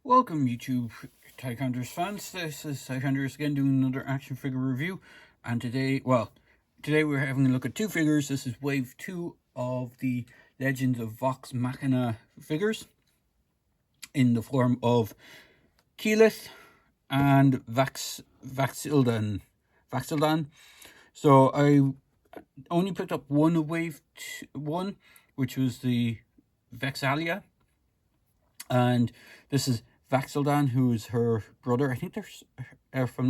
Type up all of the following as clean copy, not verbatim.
Welcome YouTube Tycondrius fans. This is Tycondrius again doing another action figure review, and today we're having a look at two figures. This is wave 2 of the Legends of Vox Machina figures in the form of Keyleth and Vax'ildan. So I only picked up one of wave 1, which was the Vex'alia, and this is Vax'ildan, who is her brother. I think there's, if I'm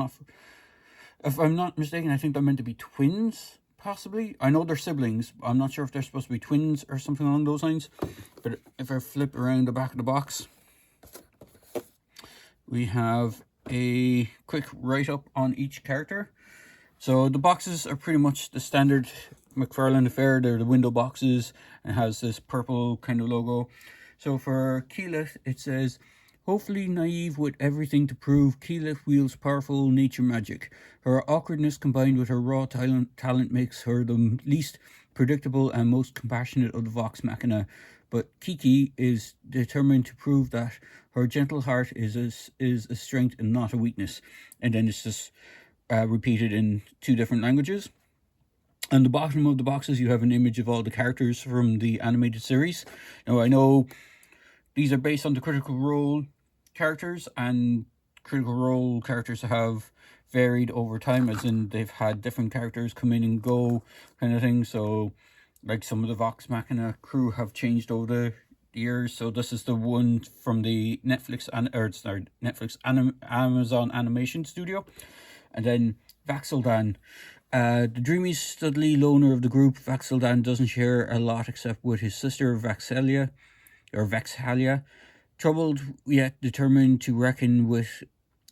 not mistaken, I think they're meant to be twins, possibly. I know they're siblings. I'm not sure if they're supposed to be twins or something along those lines. But if I flip around the back of the box, we have a quick write-up on each character. So the boxes are pretty much the standard McFarlane affair. They're the window boxes and has this purple kind of logo. So for Keyleth, it says, "Hopefully naive with everything to prove, Keyleth wields powerful nature magic. Her awkwardness combined with her raw talent makes her the least predictable and most compassionate of the Vox Machina. But Kiki is determined to prove that her gentle heart is a strength and not a weakness." And then it's just repeated in two different languages. On the bottom of the boxes, you have an image of all the characters from the animated series. Now, I know these are based on the Critical Role characters, and Critical Role characters have varied over time, as in they've had different characters come in and go kind of thing. So, like, some of the Vox Machina crew have changed over the years. So this is the one from the Amazon Animation Studio. And then Vax'ildan. The dreamy, studly loner of the group, Vax'ildan doesn't share a lot except with his sister Vex'alia. Troubled yet determined to reckon with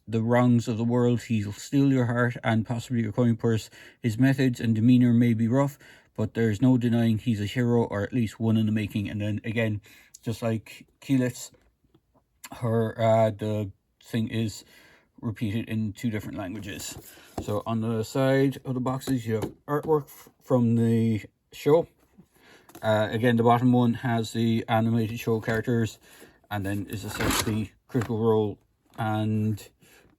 the wrongs of the world, he'll steal your heart and possibly your coin purse. His methods and demeanor may be rough, but there's no denying he's a hero, or at least one in the making. And then again, just like Keyleth's, the thing is repeated in two different languages. So on the side of the boxes, you have artwork from the show. Again, the bottom one has the animated show characters, and then is essentially Critical Role and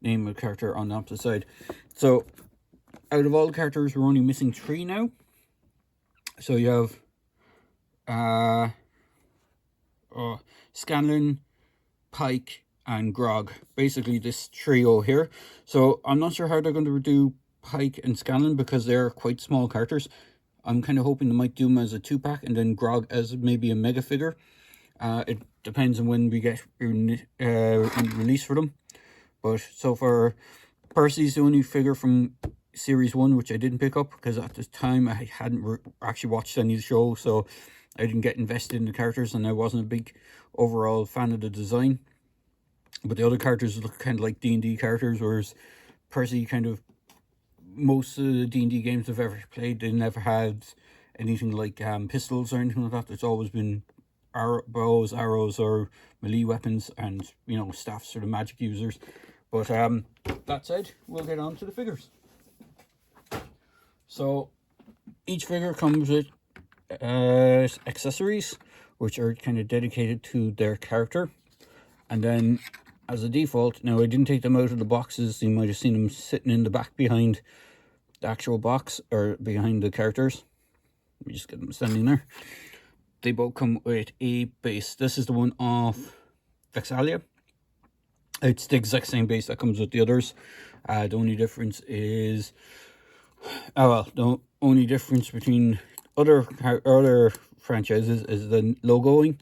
name of character on the opposite side. So out of all the characters, we're only missing 3 now. So you have Scanlan, Pike, and Grog, basically this trio here. So I'm not sure how they're going to do Pike and Scanlan, because they're quite small characters. I'm kind of hoping they might do them as a 2-pack, and then Grog as maybe a mega figure. It depends on when we get release for them. But so far, Percy's the only figure from Series 1 which I didn't pick up, because at the time I hadn't actually watched any of the show, so I didn't get invested in the characters, and I wasn't a big overall fan of the design. But the other characters look kind of like D&D characters, whereas Percy kind of, most of the D&D games I've ever played, they never had anything like pistols or anything like that. It's always been bows, arrows, or melee weapons, and, you know, staffs for the magic users. But that said, we'll get on to the figures. So each figure comes with accessories, which are kind of dedicated to their character. And then, as a default, now I didn't take them out of the boxes. You might have seen them sitting in the back behind the actual box, or behind the characters. Let me just get them standing there. They both come with a base. This is the one of Vex'alia. It's the exact same base that comes with the others. The only difference is, the only difference between other franchises is the logoing.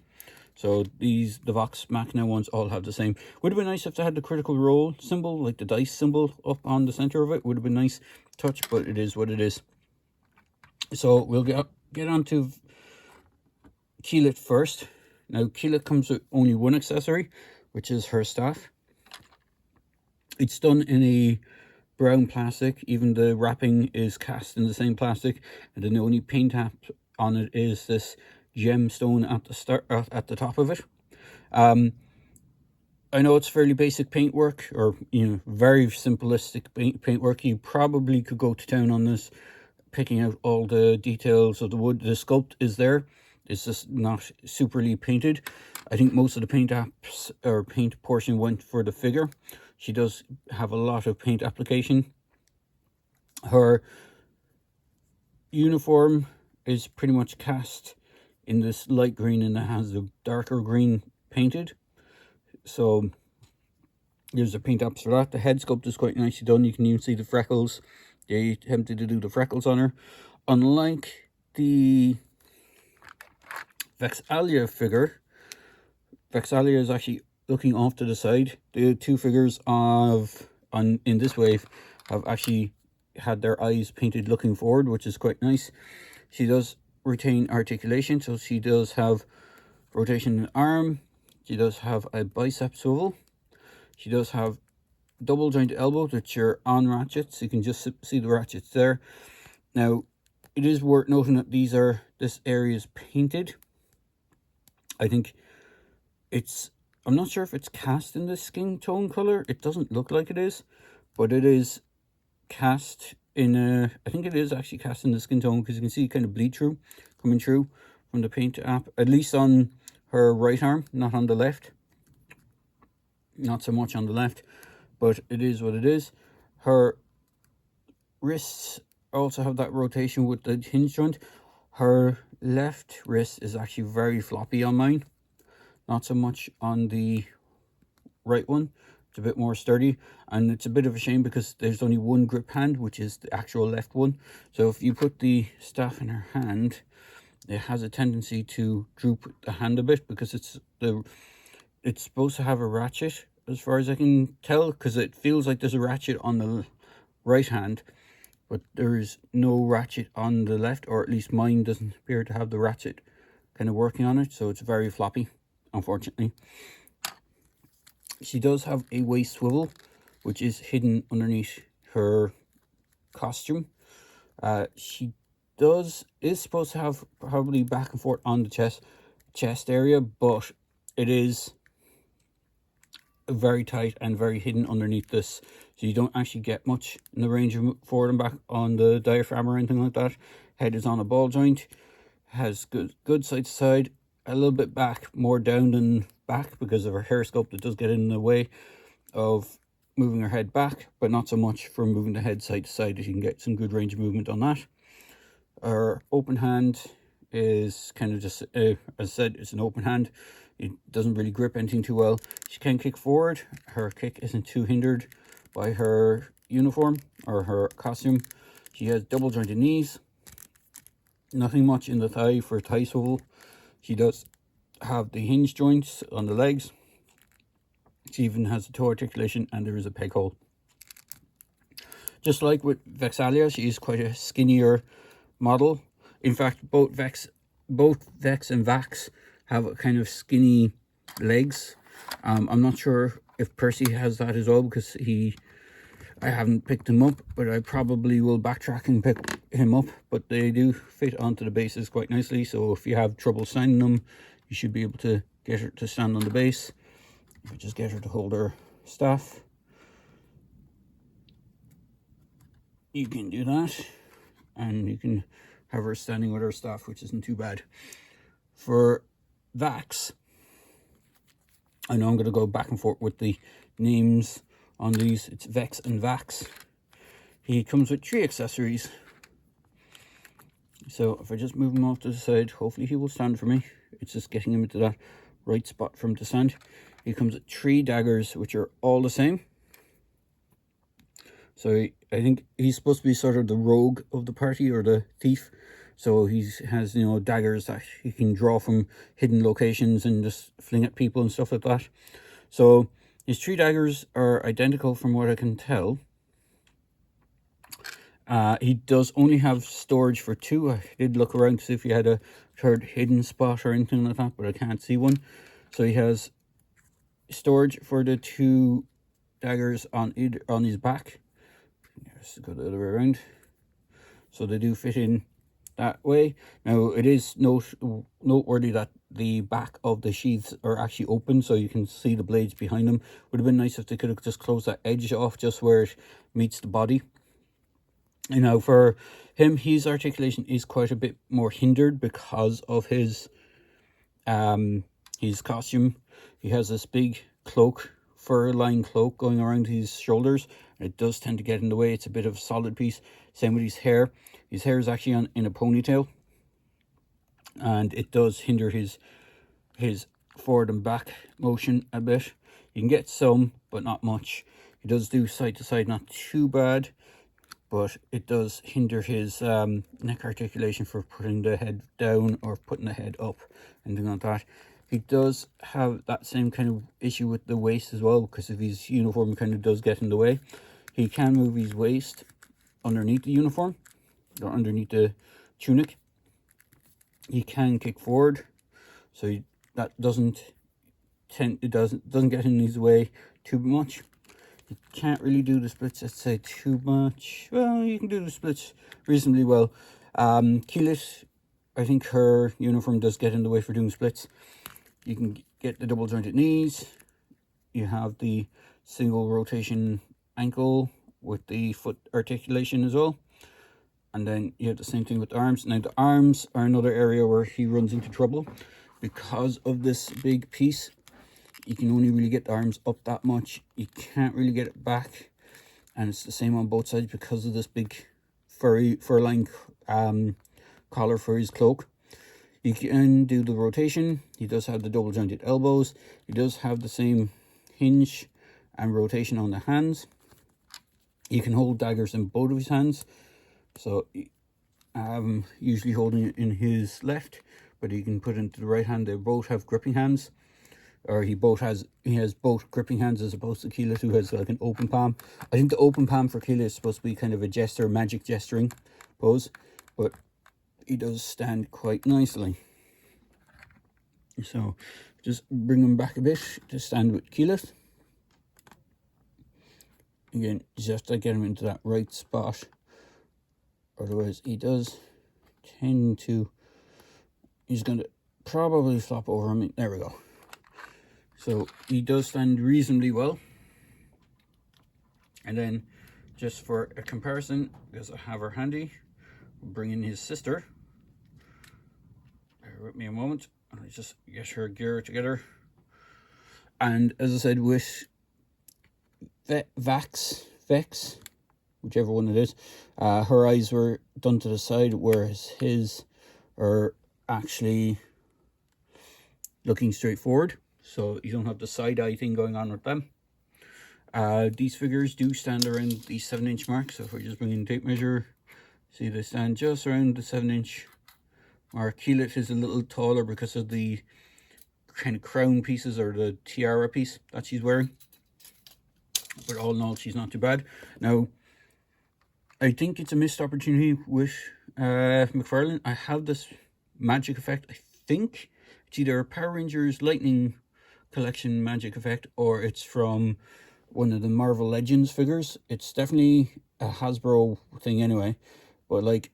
So the Vox Machina ones all have the same. Would have been nice if they had the Critical Role symbol, like the dice symbol up on the center of it. Would have been nice touch, but it is what it is. So we'll get on to Keyleth first. Now, Keyleth comes with only one accessory, which is her staff. It's done in a brown plastic. Even the wrapping is cast in the same plastic, and then the only paint app on it is this gemstone at the top of it. I know it's fairly basic paintwork, or, you know, very simplistic paintwork. You probably could go to town on this, picking out all the details of the wood. The sculpt is there. It's just not superly painted. I think most of the paint apps or paint portion went for the figure. She does have a lot of paint application. Her uniform is pretty much cast in this light green, and it has the darker green painted. So there's the paint apps for that. The head sculpt is quite nicely done. You can even see the freckles. They attempted to do the freckles on her. Unlike the Vax'ildan figure, Vax'ildan is actually looking off to the side. The two figures in this wave have actually had their eyes painted looking forward, which is quite nice. She does retain articulation, so she does have rotation in the arm. She does have a bicep swivel. She does have double jointed elbows, which are on ratchets. You can just see the ratchets there. Now, it is worth noting that this area is painted. I think I'm not sure if it's cast in the skin tone color. It doesn't look like it is, but it is cast in I think it is actually cast in the skin tone, because you can see kind of bleed through, coming through from the paint app, at least on her right arm, not on the left. Not so much on the left, but it is what it is. Her wrists also have that rotation with the hinge joint. Her left wrist is actually very floppy on mine, not so much on the right one. It's a bit more sturdy, and it's a bit of a shame because there's only one grip hand, which is the actual left one. So if you put the staff in her hand, it has a tendency to droop the hand a bit, because it's supposed to have a ratchet, as far as I can tell, because it feels like there's a ratchet on the right hand, but there's no ratchet on the left, or at least mine doesn't appear to have the ratchet kind of working on it, so it's very floppy, unfortunately. She does have a waist swivel, which is hidden underneath her costume. She is supposed to have probably back and forth on the chest area, but it is very tight and very hidden underneath this, so you don't actually get much in the range of forward and back on the diaphragm or anything like that. Head is on a ball joint, has good side to side, a little bit back, more down than back because of her hair sculpt. It does get in the way of moving her head back, but not so much for moving the head side to side, as you can get some good range of movement on that. Her open hand is kind of just, as I said, it's an open hand. It doesn't really grip anything too well. She can kick forward. Her kick isn't too hindered by her uniform or her costume. She has double jointed knees. Nothing much in the thigh for thigh swivel. She does have the hinge joints on the legs. She even has a toe articulation, and there is a peg hole. Just like with Vax'ildan, she is quite a skinnier model. In fact, both Vex and Vax have a kind of skinny legs. I'm not sure if Percy has that as well, because I haven't picked him up, but I probably will backtrack and pick him up. But they do fit onto the bases quite nicely, so if you have trouble standing them, you should be able to get her to stand on the base. If you just get her to hold her staff, you can do that, and you can have her standing with her staff, which isn't too bad. For Vax, I know I'm going to go back and forth with the names on these. It's Vex and Vax. He comes with 3 accessories. So if I just move him off to the side, hopefully he will stand for me. It's just getting him into that right spot for him to stand. He comes with 3 daggers, which are all the same. So I think he's supposed to be sort of the rogue of the party, or the thief. So he has, daggers that he can draw from hidden locations and just fling at people and stuff like that. So his 3 daggers are identical from what I can tell. He does only have storage for 2. I did look around to see if he had a third hidden spot or anything like that, but I can't see one. So he has storage for the 2 daggers on his back. Let's go the other way around. So they do fit in that way. Now, it is noteworthy that the back of the sheaths are actually open, so you can see the blades behind them. Would have been nice if they could have just closed that edge off just where it meets the body. For him, his articulation is quite a bit more hindered because of his his costume. He has this big cloak, fur-lined cloak going around his shoulders. It does tend to get in the way. It's a bit of a solid piece. Same with his hair. His hair is actually in a ponytail, and it does hinder his forward and back motion a bit. You can get some, but not much. He does do side to side, not too bad, but it does hinder his neck articulation for putting the head down or putting the head up, anything like that. He does have that same kind of issue with the waist as well, because of his uniform kind of does get in the way. He can move his waist underneath the uniform, or underneath the tunic. He can kick forward, so that doesn't get in his way too much. You can't really do the splits, let's say, too much. Well, you can do the splits reasonably well. Keyleth, I think her uniform does get in the way for doing splits. You can get the double jointed knees. You have the single rotation ankle with the foot articulation as well. And then you have the same thing with the arms. Now the arms are another area where he runs into trouble because of this big piece. You can only really get the arms up that much. You can't really get it back. And it's the same on both sides because of this big fur-lined collar for his cloak. You can do the rotation. He does have the double jointed elbows. He does have the same hinge and rotation on the hands. He can hold daggers in both of his hands. So usually holding it in his left, but he can put it into the right hand. They both have gripping hands, or he has both gripping hands, as opposed to Keyleth, who has like an open palm. I think the open palm for Keyleth is supposed to be kind of a gesture, magic gesturing pose, but he does stand quite nicely. So just bring him back a bit to stand with Keyleth. Again, just to get him into that right spot. Otherwise, he does tend to, he's going to probably flop over him. There we go. So he does stand reasonably well. And then, just for a comparison, because I have her handy, we'll bring in his sister. Bear with me a moment. I'll just get her gear together. And as I said, with Vex, whichever one it is, her eyes were done to the side, whereas his are actually looking straight forward. So you don't have the side eye thing going on with them. These figures do stand around the 7-inch mark. So if we're just bringing the tape measure, see they stand just around the 7-inch mark. Keyleth is a little taller because of the kind of crown pieces, or the tiara piece that she's wearing. But all in all, she's not too bad. Now, I think it's a missed opportunity with McFarlane. I have this magic effect. I think it's either a Power Rangers Lightning Collection magic effect, or it's from one of the Marvel Legends figures. It's definitely a Hasbro thing anyway. But like,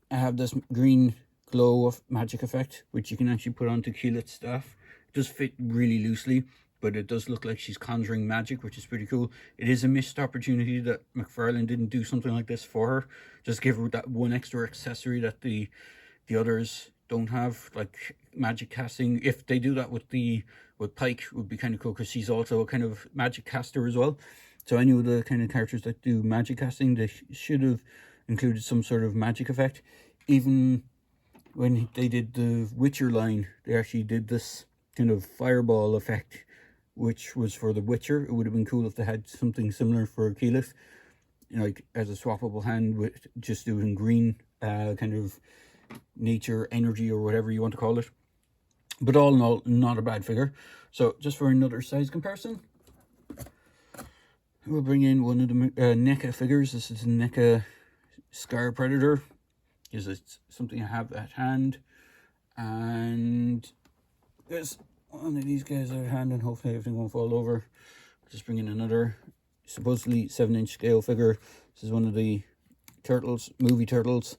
I have this green glow of magic effect, which you can actually put onto Keyleth's staff. It does fit really loosely, but it does look like she's conjuring magic, which is pretty cool. It is a missed opportunity that McFarlane didn't do something like this for her. Just give her that one extra accessory that the others don't have, like magic casting. If they do that with Pike, would be kind of cool, because she's also a kind of magic caster as well. So any of the kind of characters that do magic casting, they should have included some sort of magic effect. Even when they did the Witcher line, they actually did this kind of fireball effect, which was for the Witcher. It would have been cool if they had something similar for Keyleth, like as a swappable hand, with just doing green kind of nature energy, or whatever you want to call it. But all in all, not a bad figure. So just for another size comparison, we'll bring in one of the NECA figures. This is a NECA Scar Predator, because it's something I have at hand. And there's one of these guys at hand, and hopefully everything won't fall over. Just bring in another supposedly 7-inch scale figure. This is one of the Turtles, movie Turtles.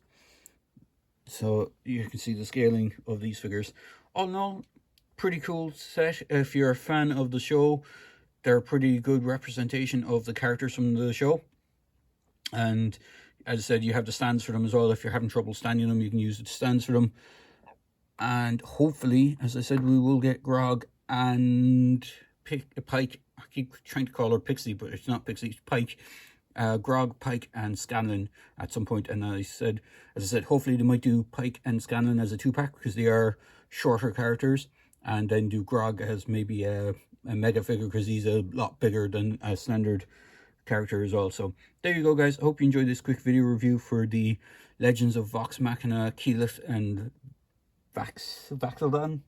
So you can see the scaling of these figures. All in all, pretty cool set. If you're a fan of the show, they're a pretty good representation of the characters from the show. And as I said, you have the stands for them as well. If you're having trouble standing them, you can use the stands for them. And hopefully, as I said, we will get Grog and Pike. I keep trying to call her Pixie, but it's not Pixie, it's Pike. Grog, Pike, and Scanlan at some point. And as I said, hopefully they might do Pike and Scanlan as a 2-pack because they are shorter characters, and then do Grog as maybe a mega figure because he's a lot bigger than a standard character as well. So there you go, guys. I hope you enjoyed this quick video review for the Legends of Vox Machina, Keyleth and Vax'ildan.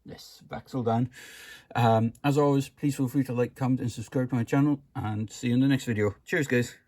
Yes, Vax'ildan. As always, please feel free to like, comment, and subscribe to my channel, and see you in the next video. Cheers, guys.